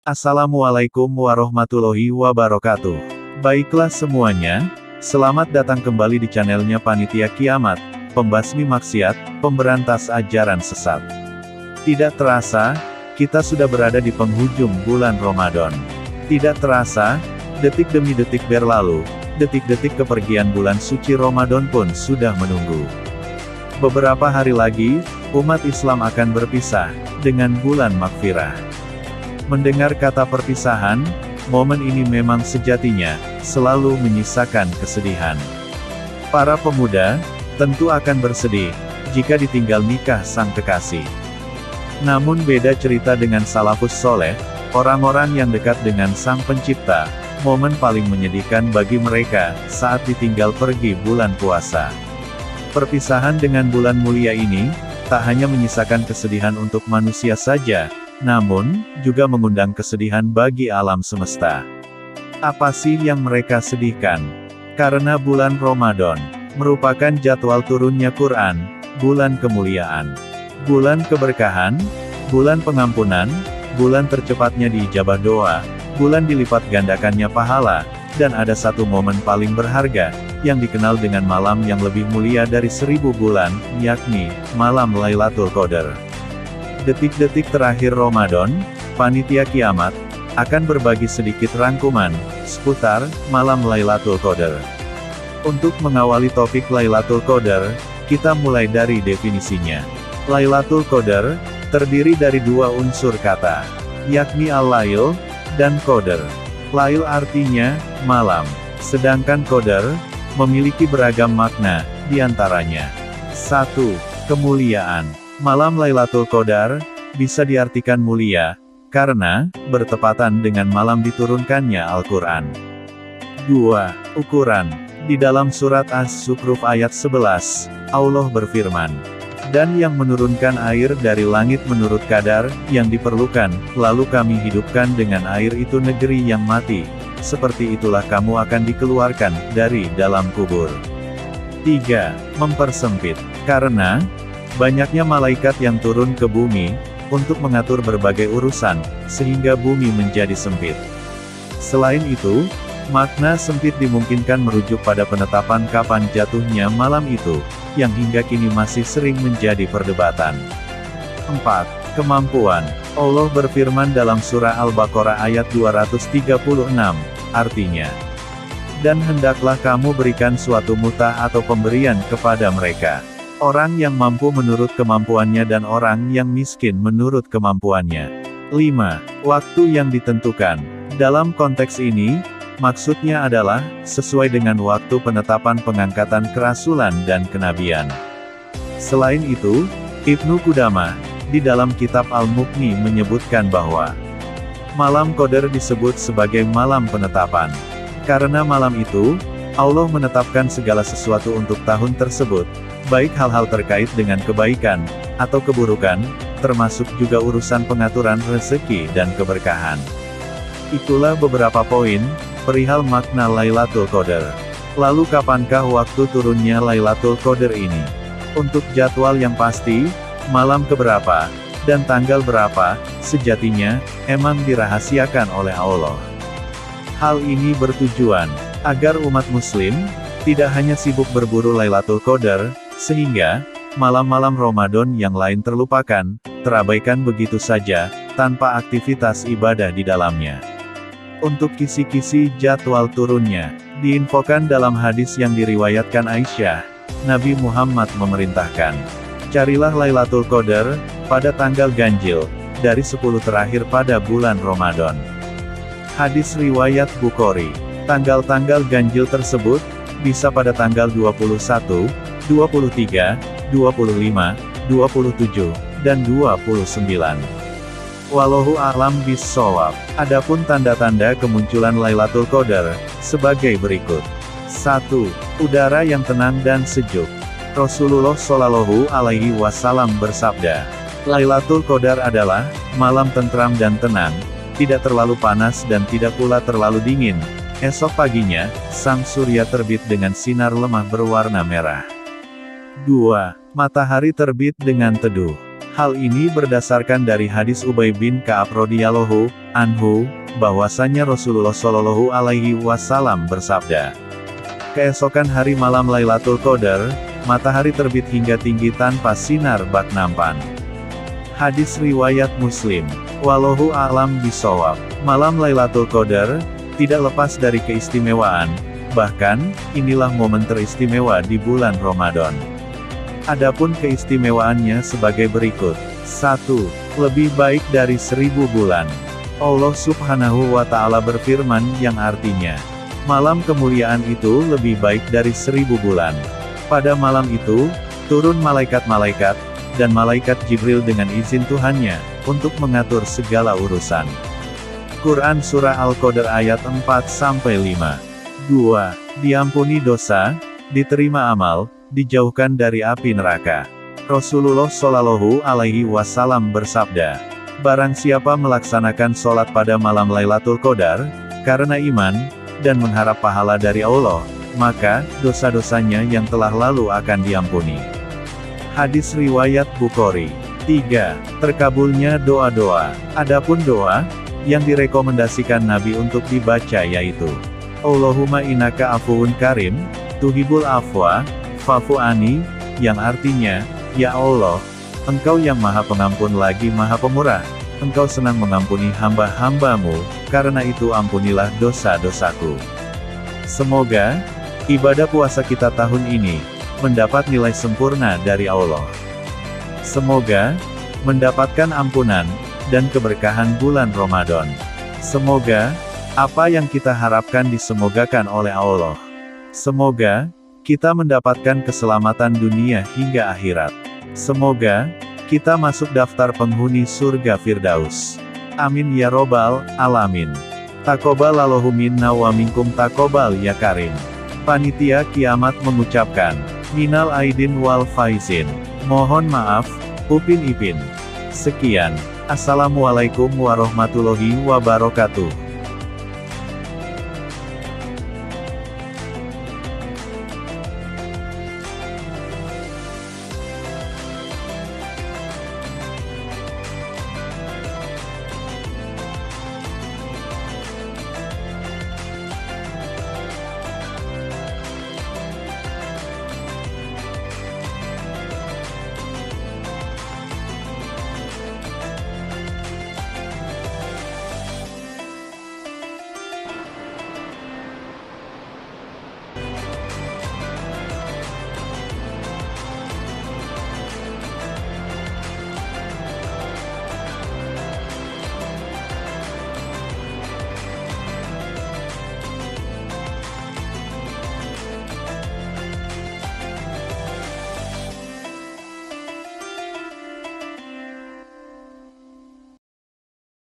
Assalamualaikum warahmatullahi wabarakatuh. Baiklah semuanya, selamat datang kembali di channelnya Panitia Kiamat, pembasmi maksiat, pemberantas ajaran sesat. Tidak terasa, kita sudah berada di penghujung bulan Ramadan. Tidak terasa, detik demi detik berlalu, detik-detik kepergian bulan suci Ramadan pun sudah menunggu. Beberapa hari lagi, umat Islam akan berpisah dengan bulan Maghfirah. Mendengar kata perpisahan, momen ini memang sejatinya selalu menyisakan kesedihan. Para pemuda tentu akan bersedih jika ditinggal nikah sang kekasih. Namun beda cerita dengan salafus soleh, orang-orang yang dekat dengan sang pencipta. Momen paling menyedihkan bagi mereka saat ditinggal pergi bulan puasa. Perpisahan dengan bulan mulia ini tak hanya menyisakan kesedihan untuk manusia saja, namun juga mengundang kesedihan bagi alam semesta. Apa sih yang mereka sedihkan? Karena bulan Ramadan merupakan jadwal turunnya Quran, bulan kemuliaan, bulan keberkahan, bulan pengampunan, bulan tercepatnya diijabah doa, bulan dilipat gandakannya pahala, dan ada satu momen paling berharga, yang dikenal dengan malam yang lebih mulia dari 1000 bulan, yakni, malam Lailatul Qadar. Detik-detik terakhir Ramadan, Panitia Kiamat, akan berbagi sedikit rangkuman, seputar, malam Lailatul Qadar. Untuk mengawali topik Lailatul Qadar, kita mulai dari definisinya. Lailatul Qadar, terdiri dari dua unsur kata, yakni al-lail, dan qadar. Lail artinya, malam, sedangkan qadar, memiliki beragam makna, diantaranya. 1. Kemuliaan. Malam Lailatul Qadar, bisa diartikan mulia, karena, bertepatan dengan malam diturunkannya Al-Quran. 2. Ukuran. Di dalam surat As-Zukhruf ayat 11, Allah berfirman, "Dan yang menurunkan air dari langit menurut kadar, yang diperlukan, lalu kami hidupkan dengan air itu negeri yang mati. Seperti itulah kamu akan dikeluarkan dari dalam kubur." 3. Mempersempit. Karena, banyaknya malaikat yang turun ke bumi, untuk mengatur berbagai urusan, sehingga bumi menjadi sempit. Selain itu, makna sempit dimungkinkan merujuk pada penetapan kapan jatuhnya malam itu, yang hingga kini masih sering menjadi perdebatan. 4. Kemampuan. Allah berfirman dalam surah Al-Baqarah ayat 236, artinya, "Dan hendaklah kamu berikan suatu mutah atau pemberian kepada mereka. Orang yang mampu menurut kemampuannya dan orang yang miskin menurut kemampuannya." 5. Waktu yang ditentukan. Dalam konteks ini, maksudnya adalah, sesuai dengan waktu penetapan pengangkatan kerasulan dan kenabian. Selain itu, Ibnu Qudamah, di dalam kitab Al-Mughni menyebutkan bahwa, malam Qadar disebut sebagai malam penetapan. Karena malam itu, Allah menetapkan segala sesuatu untuk tahun tersebut, baik hal-hal terkait dengan kebaikan, atau keburukan, termasuk juga urusan pengaturan rezeki dan keberkahan. Itulah beberapa poin perihal makna Lailatul Qadar. Lalu kapankah waktu turunnya Lailatul Qadar ini? Untuk jadwal yang pasti, malam keberapa, dan tanggal berapa, sejatinya, emang dirahasiakan oleh Allah. Hal ini bertujuan, agar umat muslim, tidak hanya sibuk berburu Lailatul Qadar, sehingga, malam-malam Ramadan yang lain terlupakan, terabaikan begitu saja, tanpa aktivitas ibadah di dalamnya. Untuk kisi-kisi jadwal turunnya, diinfokan dalam hadis yang diriwayatkan Aisyah, Nabi Muhammad memerintahkan, "Carilah Lailatul Qadar, pada tanggal ganjil, dari 10 terakhir pada bulan Ramadan." Hadis riwayat Bukhari. Tanggal-tanggal ganjil tersebut, bisa pada tanggal 21, 23, 25, 27, dan 29. Wallahu a'lam bishawab. Adapun tanda-tanda kemunculan Lailatul Qadar, sebagai berikut. 1. Udara yang tenang dan sejuk. Rasulullah Shallallahu Alaihi Wasallam bersabda, "Lailatul Qadar adalah malam tentram dan tenang, tidak terlalu panas dan tidak pula terlalu dingin. Esok paginya, sang surya terbit dengan sinar lemah berwarna merah." 2. Matahari terbit dengan teduh. Hal ini berdasarkan dari hadis Ubay bin Ka'ab radhiyallahu anhu, bahwasanya Rasulullah Shallallahu alaihi wasallam bersabda, keesokan hari malam Lailatul Qadar, matahari terbit hingga tinggi tanpa sinar bak nampan. Hadis riwayat Muslim. Wallahu a'lam bishawab. Malam Lailatul Qadar tidak lepas dari keistimewaan, bahkan inilah momen teristimewa di bulan Ramadan. Adapun keistimewaannya sebagai berikut. 1. Lebih baik dari 1000 bulan. Allah Subhanahu wa Ta'ala berfirman yang artinya, malam kemuliaan itu lebih baik dari 1000 bulan. Pada malam itu, turun malaikat-malaikat, dan malaikat Jibril dengan izin Tuhannya, untuk mengatur segala urusan. Quran Surah Al-Qadar ayat 4-5. 2. Diampuni dosa, diterima amal, dijauhkan dari api neraka. Rasulullah Shallallahu alaihi wasallam bersabda, barang siapa melaksanakan sholat pada malam Lailatul Qadar, karena iman, dan mengharap pahala dari Allah, maka, dosa-dosanya yang telah lalu akan diampuni. Hadis riwayat Bukhari. 3. Terkabulnya doa-doa. Adapun doa, yang direkomendasikan Nabi untuk dibaca yaitu, Allahumma innaka afuwun karim, tuhibul afwa, fa'fu anni, yang artinya, ya Allah, Engkau yang maha pengampun lagi maha pemurah, Engkau senang mengampuni hamba-hambamu, karena itu ampunilah dosa-dosaku. Semoga, ibadah puasa kita tahun ini, mendapat nilai sempurna dari Allah. Semoga, mendapatkan ampunan, dan keberkahan bulan Ramadan. Semoga, apa yang kita harapkan disemogakan oleh Allah. Semoga, kita mendapatkan keselamatan dunia hingga akhirat. Semoga, kita masuk daftar penghuni surga Firdaus. Amin ya robbal alamin. Taqabbalallahu minna wa minkum taqabbal ya karim. Panitia Kiamat mengucapkan, minal aidin wal faizin. Mohon maaf, Upin Ipin. Sekian. Assalamualaikum warahmatullahi wabarakatuh.